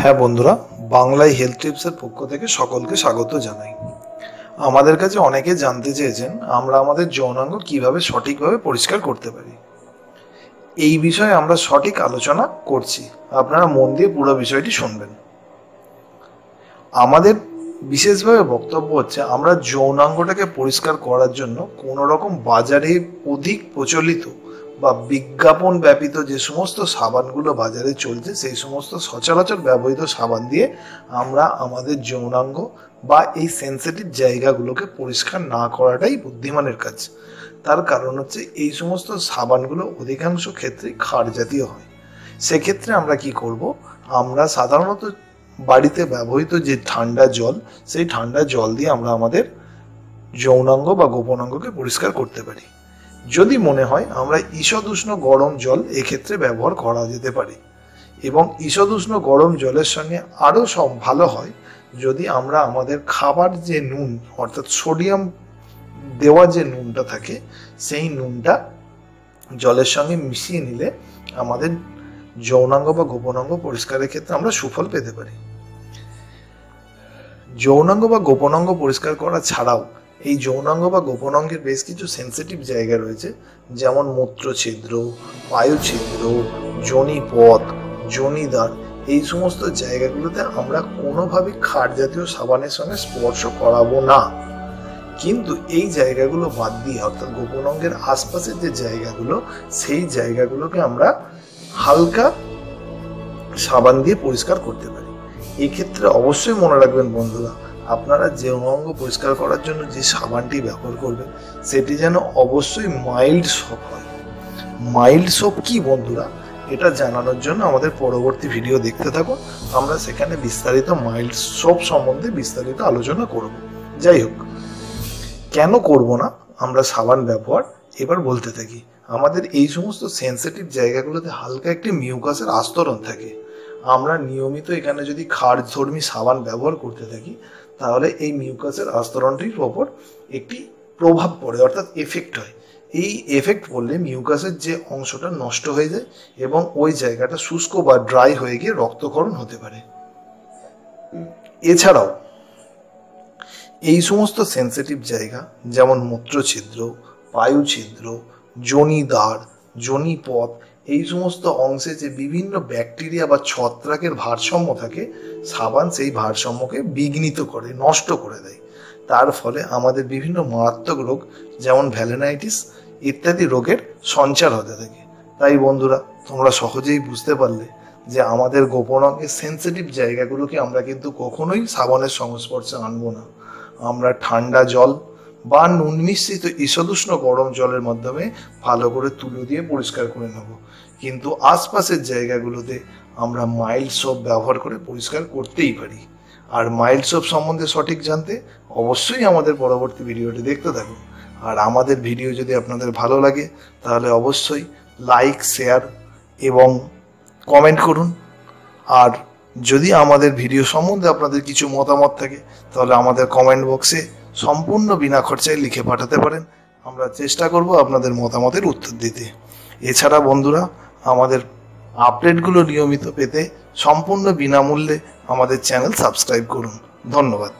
হ্যাঁ বন্ধুরা, বাংলায় হেলথ টিপসের পক্ষ থেকে সকলকে স্বাগত জানাই। আমাদের কাছে অনেকে জানতে চেয়েছেন আমরা আমাদের যৌনাঙ্গ কিভাবে সঠিকভাবে পরিষ্কার করতে পারি। এই বিষয়ে আমরা সঠিক আলোচনা করছি, আপনারা মন দিয়ে পুরো বিষয়টি শুনবেন। আমাদের বিশেষভাবে বক্তব্য হচ্ছে আমরা যৌনাঙ্গটাকে পরিষ্কার করার জন্য কোনো রকম বাজারে অধিক প্রচলিত বা বিজ্ঞাপন ব্যাপিত যে সমস্ত সাবানগুলো বাজারে চলছে সেই সমস্ত সচরাচর ব্যবহৃত সাবান দিয়ে আমরা আমাদের যৌনাঙ্গ বা এই সেন্সিটিভ জায়গাগুলোকে পরিষ্কার না করাটাই বুদ্ধিমানের কাজ। তার কারণ হচ্ছে এই সমস্ত সাবানগুলো অধিকাংশ ক্ষেত্রে ক্ষার জাতীয় হয়। সেক্ষেত্রে আমরা কি করব, আমরা সাধারণত বাড়িতে ব্যবহৃত যে ঠান্ডা জল, সেই ঠান্ডা জল দিয়ে আমরা আমাদের যৌনাঙ্গ বা গোপনাঙ্গকে পরিষ্কার করতে পারি। যদি মনে হয় আমরা ঈষদুষ্ণ গরম জল এক্ষেত্রে ব্যবহার করা যেতে পারে, এবং ঈষদুষ্ণ গরম জলের সঙ্গে আরও সব ভালো হয় যদি আমরা আমাদের খাবার যে নুন অর্থাৎ সোডিয়াম দেওয়া যে নুনটা থাকে সেই নুনটা জলের সঙ্গে মিশিয়ে নিলে আমাদের যৌনাঙ্গ বা গোপনাঙ্গ পরিষ্কারের ক্ষেত্রে আমরা সুফল পেতে পারি। যৌনাঙ্গ বা গোপনাঙ্গ পরিষ্কার করা ছাড়াও এই যৌনাঙ্গ বা গোপনাঙ্গের বেশ কিছু সেন্সিটিভ জায়গা রয়েছে, যেমন মূত্রছিদ্র, বায়ুছিদ্র, যোনিপথ, যোনিদ্বার। এই সমস্ত জায়গাগুলোতে আমরা কোনোভাবে ক্ষার জাতীয় সাবানের সঙ্গে স্পর্শ করাবো না। কিন্তু এই জায়গাগুলো বাদ দিয়ে অর্থাৎ গোপনাঙ্গের আশপাশের যে জায়গাগুলো, সেই জায়গাগুলোকে আমরা হালকা সাবান দিয়ে পরিষ্কার করতে পারি। এক্ষেত্রে অবশ্যই মনে রাখবেন বন্ধুরা, আপনারা যৌনাঙ্গ পরিষ্কার করার জন্য যে সাবানটি ব্যবহার করবেন সেটি যেন অবশ্যই মাইল্ড সোপ হয়। মাইল্ড সোপ কি বন্ধুরা, এটা জানানোর জন্য আমাদের পরবর্তী ভিডিও দেখতে থাকুন। আমরা সেখানে বিস্তারিত মাইল্ড সোপ সম্বন্ধে বিস্তারিত আলোচনা করব। যাই হোক, কেন করব না আমরা সাবান ব্যবহার, এবার বলতে থাকি। আমাদের এই সমস্ত সেন্সিটিভ জায়গাগুলোতে হালকা একটি মিউকাসের আস্তরণ থাকে। আমরা নিয়মিত এখানে যদি ক্ষারধর্মী সাবান ব্যবহার করতে থাকি তাহলে এই মিউকাসের আস্তরণটির ওপর একটি প্রভাব পড়ে অর্থাৎ এফেক্ট হয়। এই এফেক্ট পড়লে মিউকাসের যে অংশটা নষ্ট হয়ে যায় এবং ওই জায়গাটা শুষ্ক বা ড্রাই হয়ে গিয়ে রক্তক্ষরণ হতে পারে। এছাড়াও এই সমস্ত সেন্সিটিভ জায়গা যেমন মূত্রছিদ্র, বায়ুছিদ্র, যোনিদ্বার, যোনিপথ, এই সমস্ত অংশে যে বিভিন্ন ব্যাকটেরিয়া বা ছত্রাকের ভারসাম্য থাকে, সাবান সেই ভারসাম্যকে বিঘ্নিত করে, নষ্ট করে দেয়। তার ফলে আমাদের বিভিন্ন মারাত্মক রোগ যেমন ভ্যালেনাইটিস ইত্যাদি রোগের সঞ্চার হতে থাকে। তাই বন্ধুরা, তোমরা সহজেই বুঝতে পারলে যে আমাদের গোপনাঙ্গের সেন্সিটিভ জায়গাগুলোকে আমরা কিন্তু কখনোই সাবানের সংস্পর্শে আনবো না। আমরা ঠান্ডা জল বা নুন মিশ্রিত ঈষদুষ্ণ গরম জলের মাধ্যমে ভালো করে তুলো দিয়ে পরিষ্কার করে নেব। কিন্তু আশপাশের জায়গাগুলোতে আমরা মাইল্ড সোপ ব্যবহার করে পরিষ্কার করতেই পারি। আর মাইল্ড সোপ সম্বন্ধে সঠিক জানতে অবশ্যই আমাদের পরবর্তী ভিডিওটি দেখতে থাকুন। আর আমাদের ভিডিও যদি আপনাদের ভালো লাগে তাহলে অবশ্যই লাইক, শেয়ার এবং কমেন্ট করুন। আর যদি আমাদের ভিডিও সম্বন্ধে আপনাদের কিছু মতামত থাকে তাহলে আমাদের কমেন্ট বক্সে সম্পূর্ণ বিনা খরচায় লিখে পাঠাতে পারেন। আমরা চেষ্টা করব আপনাদের মতামতের উত্তর দিতে। এছাড়া বন্ধুরা, আমাদের আপডেটগুলো নিয়মিত পেতে সম্পূর্ণ বিনামূল্যে আমাদের চ্যানেল সাবস্ক্রাইব করুন। ধন্যবাদ।